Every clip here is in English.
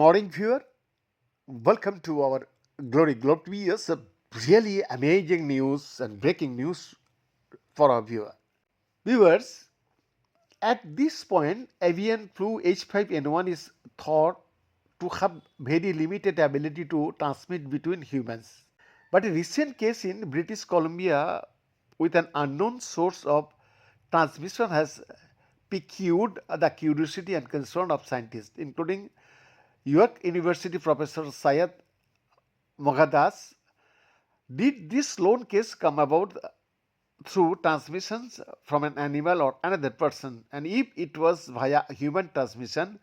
morning, viewer. Welcome to our Glory Globe TV. Yes, a really amazing news and breaking news for our viewer. Viewers, at this point, avian flu H5N1 is thought to have very limited ability to transmit between humans. But a recent case in British Columbia with an unknown source of transmission has piqued the curiosity and concern of scientists, including York University professor Syed Moghaddas. Did this lone case come about through transmissions from an animal or another person? And if it was via human transmission,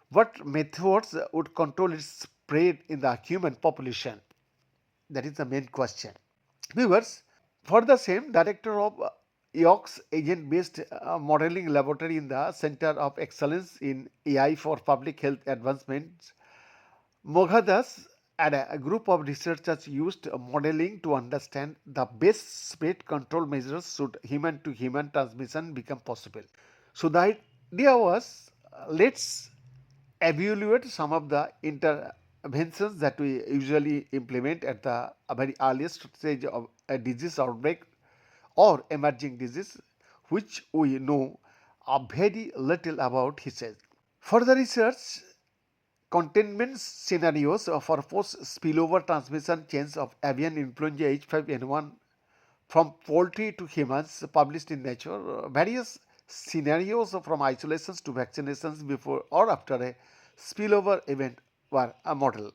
what methods would control its spread in the human population? That is the main question. Viewers, for the same director of York's agent-based modeling laboratory in the Center of Excellence in AI for Public Health Advancements, Moghaddas and a group of researchers used modeling to understand the best spread control measures should human-to-human transmission become possible. So the idea was, let's evaluate some of the interventions that we usually implement at the very earliest stage of a disease outbreak or emerging disease, which we know very little about, he says. For the research, containment scenarios for post spillover transmission chains of avian influenza H5N1 from poultry to humans published in Nature, various scenarios from isolations to vaccinations before or after a spillover event were a model.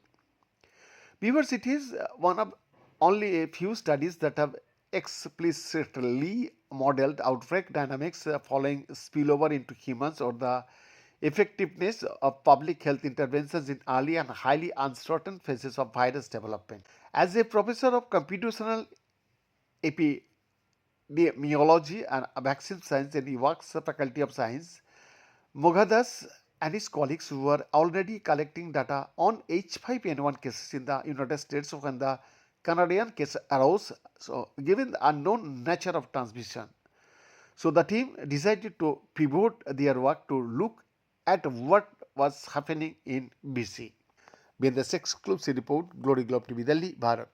Viewers, it is one of only a few studies that have explicitly modeled outbreak dynamics following spillover into humans or the effectiveness of public health interventions in early and highly uncertain phases of virus development. As a professor of computational epidemiology and vaccine science in York's Faculty of Science, Moghaddas and his colleagues were already collecting data on H5N1 cases in the United States when the Canadian case arose. So, given the unknown nature of transmission, so the team decided to pivot their work to look at what was happening in BC. BNS exclusive report, Glory Globe TV, Delhi, Bharat.